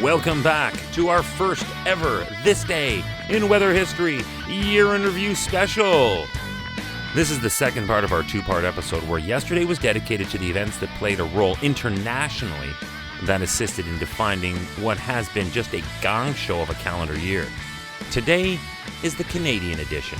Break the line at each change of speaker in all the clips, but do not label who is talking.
Welcome back to our first ever This Day in Weather History Year in Review special. This is the second part of our two-part episode where yesterday was dedicated to the events that played a role internationally that assisted in defining what has been just a gong show of a calendar year. Today is the Canadian edition.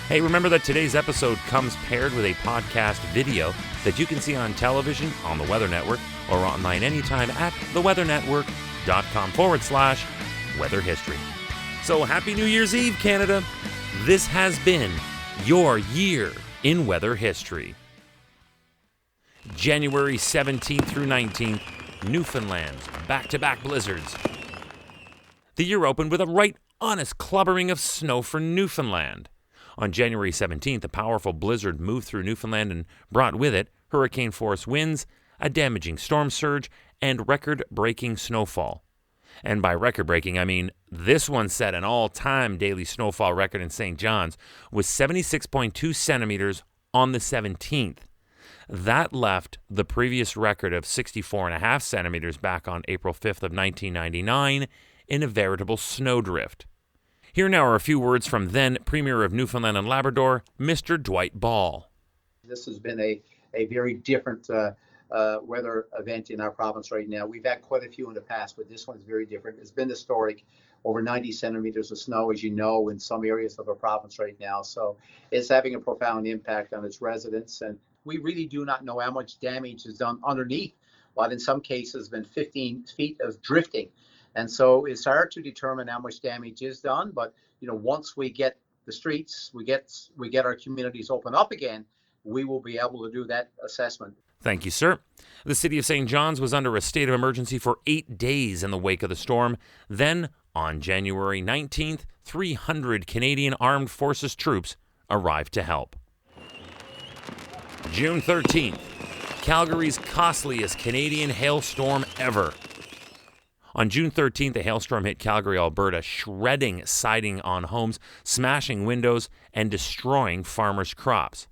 Hey, remember that today's episode comes paired with a podcast video that you can see on television, on the Weather Network, or online anytime at theweathernetwork.com/weather history. So happy New Year's Eve, Canada. This has been your year in weather history. January 17th through 19th, Newfoundland's back-to-back blizzards. The year opened with a right honest clubbering of snow for Newfoundland. On January 17th, a powerful blizzard moved through Newfoundland and brought with it hurricane-force winds, a damaging storm surge, and record-breaking snowfall. And by record-breaking, I mean this one set an all-time daily snowfall record in St. John's with 76.2 centimeters on the 17th. That left the previous record of 64.5 centimeters back on April 5th of 1999 in a veritable snowdrift. Here now are a few words from then Premier of Newfoundland and Labrador, Mr. Dwight Ball.
This has been a very different weather event in our province right now. We've had quite a few in the past, but this one's very different. It's been historic, over 90 centimeters of snow, as you know, in some areas of our province right now. So it's having a profound impact on its residents, and we really do not know how much damage is done underneath, but in some cases been 15 feet of drifting. And so it's hard to determine how much damage is done, but once we get the streets, we get our communities open up again, we will be able to do that assessment.
Thank you, sir. The city of St. John's was under a state of emergency for 8 days in the wake of the storm. Then, on January 19th, 300 Canadian Armed Forces troops arrived to help. June 13th, Calgary's costliest Canadian hailstorm ever. On June 13th, a hailstorm hit Calgary, Alberta, shredding siding on homes, smashing windows, and destroying farmers' crops.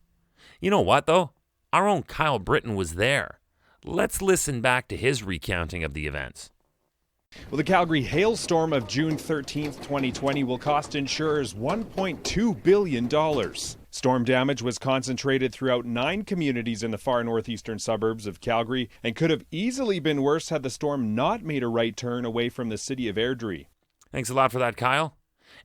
You know what, though? Our own Kyle Britton was there. Let's listen back to his recounting of the events.
Well, the Calgary hailstorm of June 13th, 2020 will cost insurers $1.2 billion. Storm damage was concentrated throughout 9 communities in the far northeastern suburbs of Calgary and could have easily been worse had the storm not made a right turn away from the city of Airdrie.
Thanks a lot for that, Kyle.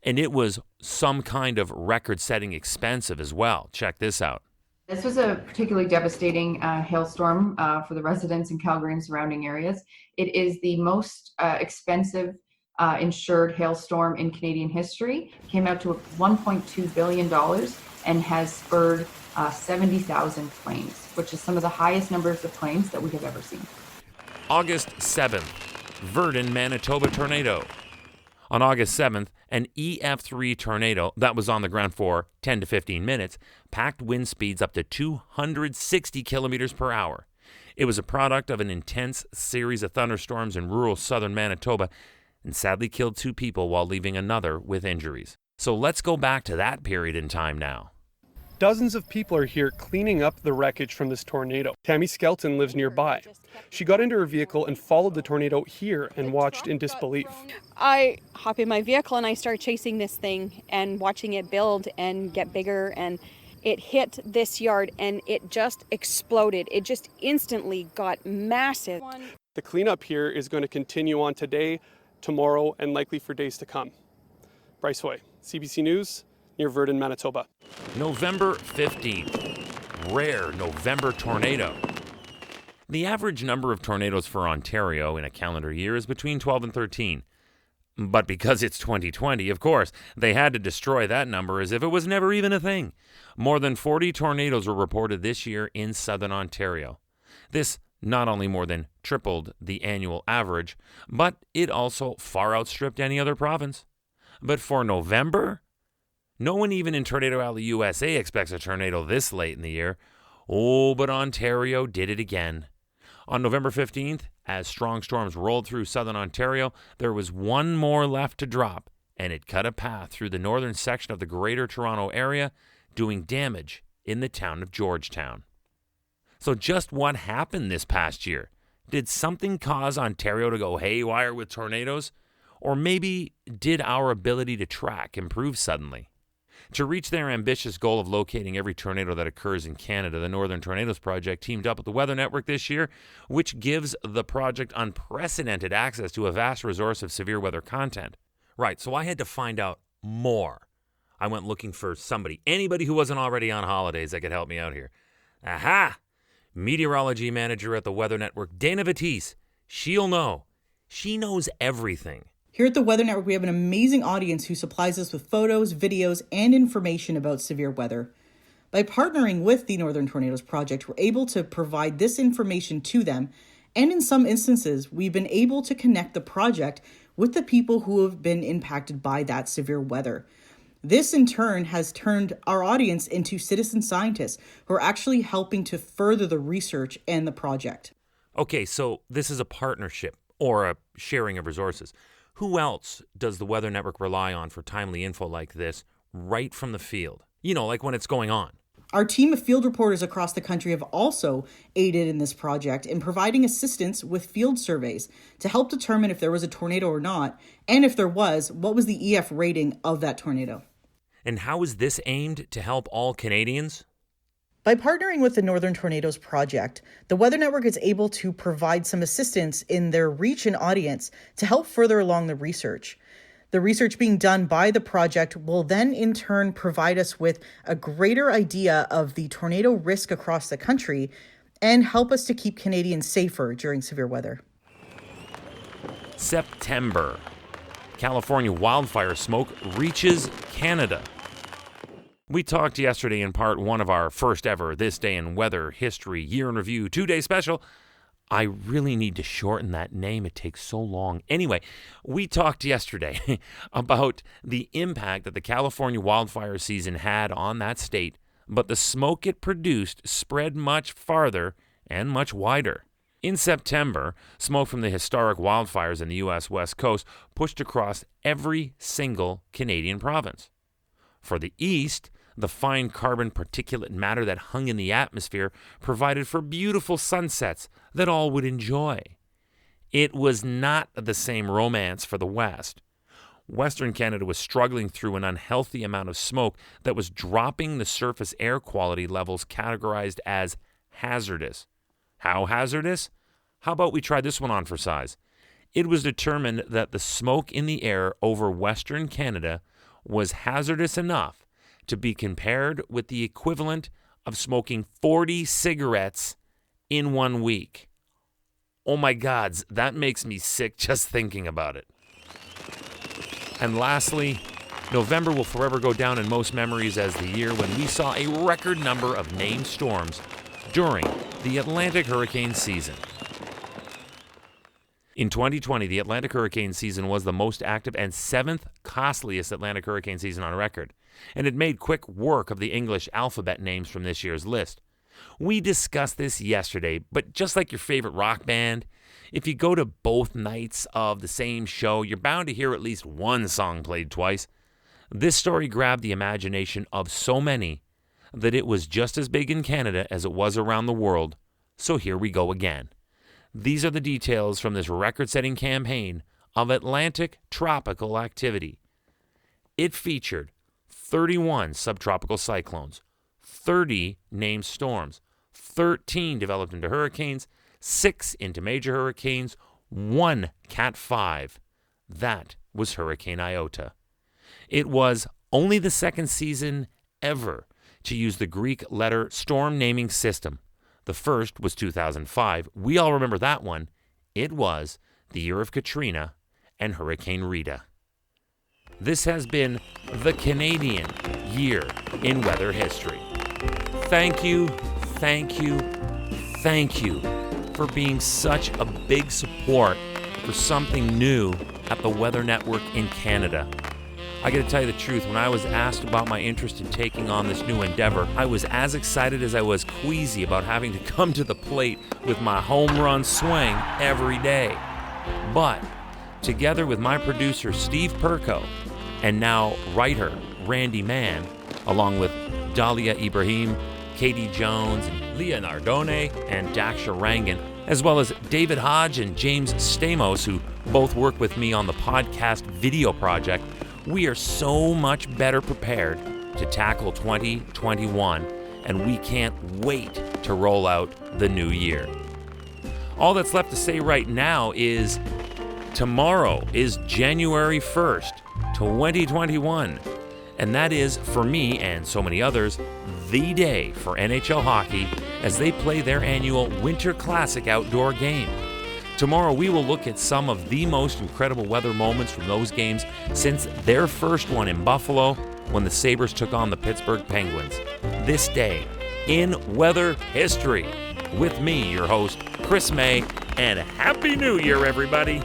And it was some kind of record-setting expensive as well. Check this out.
This was a particularly devastating hailstorm for the residents in Calgary and surrounding areas. It is the most expensive insured hailstorm in Canadian history. It came out to $1.2 billion and has spurred 70,000 claims, which is some of the highest numbers of claims that we have ever seen.
August 7th, Virden, Manitoba tornado. On August 7th, an EF3 tornado that was on the ground for 10 to 15 minutes packed wind speeds up to 260 kilometers per hour. It was a product of an intense series of thunderstorms in rural southern Manitoba and sadly killed 2 people while leaving another with injuries. So let's go back to that period in time now.
Dozens of people are here cleaning up the wreckage from this tornado. Tammy Skelton lives nearby. She got into her vehicle and followed the tornado here and watched in disbelief.
I hop in my vehicle and I start chasing this thing and watching it build and get bigger, and it hit this yard and it just exploded. It just instantly got massive.
The cleanup here is going to continue on today, tomorrow, and likely for days to come. Bryce Hoy, CBC News, near Virden, Manitoba.
November 15th, rare November tornado. The average number of tornadoes for Ontario in a calendar year is between 12 and 13. But because it's 2020, of course, they had to destroy that number as if it was never even a thing. More than 40 tornadoes were reported this year in southern Ontario. This not only more than tripled the annual average, but it also far outstripped any other province. But for November, no one even in Tornado Alley, USA expects a tornado this late in the year. Oh, but Ontario did it again. On November 15th, as strong storms rolled through southern Ontario, there was one more left to drop, and it cut a path through the northern section of the Greater Toronto Area, doing damage in the town of Georgetown. So just what happened this past year? Did something cause Ontario to go haywire with tornadoes? Or maybe did our ability to track improve suddenly? To reach their ambitious goal of locating every tornado that occurs in Canada, the Northern Tornadoes Project teamed up with the Weather Network this year, which gives the project unprecedented access to a vast resource of severe weather content. Right, so I had to find out more. I went looking for anybody who wasn't already on holidays that could help me out here. Aha! Meteorology manager at the Weather Network, Dana Batiste. She'll know. She knows everything.
Here at the Weather Network, we have an amazing audience who supplies us with photos, videos, and information about severe weather. By partnering with the Northern Tornadoes Project, we're able to provide this information to them, and in some instances, we've been able to connect the project with the people who have been impacted by that severe weather. This, in turn, has turned our audience into citizen scientists who are actually helping to further the research and the project.
Okay, so this is a partnership or a sharing of resources. Who else does the Weather Network rely on for timely info like this right from the field? You know, like when it's going on.
Our team of field reporters across the country have also aided in this project in providing assistance with field surveys to help determine if there was a tornado or not, and if there was, what was the EF rating of that tornado.
And how is this aimed to help all Canadians?
By partnering with the Northern Tornadoes Project, the Weather Network is able to provide some assistance in their reach and audience to help further along the research. The research being done by the project will then in turn provide us with a greater idea of the tornado risk across the country and help us to keep Canadians safer during severe weather.
September. California wildfire smoke reaches Canada. We talked yesterday in part one of our first ever This Day in Weather History Year in Review 2-day special. I really need to shorten that name. It takes so long. Anyway, we talked yesterday about the impact that the California wildfire season had on that state, but the smoke it produced spread much farther and much wider. In September, smoke from the historic wildfires in the U.S. West Coast pushed across every single Canadian province. For the East, the fine carbon particulate matter that hung in the atmosphere provided for beautiful sunsets that all would enjoy. It was not the same romance for the West. Western Canada was struggling through an unhealthy amount of smoke that was dropping the surface air quality levels categorized as hazardous. How hazardous? How about we try this one on for size? It was determined that the smoke in the air over Western Canada was hazardous enough to be compared with the equivalent of smoking 40 cigarettes in 1 week. Oh my gods, that makes me sick just thinking about it. And lastly, November will forever go down in most memories as the year when we saw a record number of named storms during the Atlantic hurricane season. In 2020, the Atlantic hurricane season was the most active and 7th costliest Atlantic hurricane season on record, and it made quick work of the English alphabet names from this year's list. We discussed this yesterday, but just like your favorite rock band, if you go to both nights of the same show, you're bound to hear at least one song played twice. This story grabbed the imagination of so many that it was just as big in Canada as it was around the world, so here we go again. These are the details from this record-setting campaign of Atlantic tropical activity. It featured 31 subtropical cyclones, 30 named storms, 13 developed into hurricanes, 6 into major hurricanes, 1 Cat 5. That was Hurricane Iota. It was only the second season ever to use the Greek letter storm naming system. The first was 2005. We all remember that one. It was the year of Katrina and Hurricane Rita. This has been the Canadian Year in Weather History. Thank you, thank you, thank you for being such a big support for something new at the Weather Network in Canada. I got to tell you the truth, when I was asked about my interest in taking on this new endeavor, I was as excited as I was queasy about having to come to the plate with my home run swing every day. But together with my producer Steve Perko and now writer Randy Mann, along with Dahlia Ibrahim, Katie Jones, Leah Nardone, and Daksha Rangan, as well as David Hodge and James Stamos, who both work with me on the podcast video project, we are so much better prepared to tackle 2021, and we can't wait to roll out the new year. All that's left to say right now is tomorrow is January 1st, 2021, and that is, for me and so many others, the day for NHL hockey as they play their annual Winter Classic outdoor game. Tomorrow we will look at some of the most incredible weather moments from those games since their first one in Buffalo when the Sabres took on the Pittsburgh Penguins. This day in weather history. With me, your host, Chris May, and Happy New Year, everybody!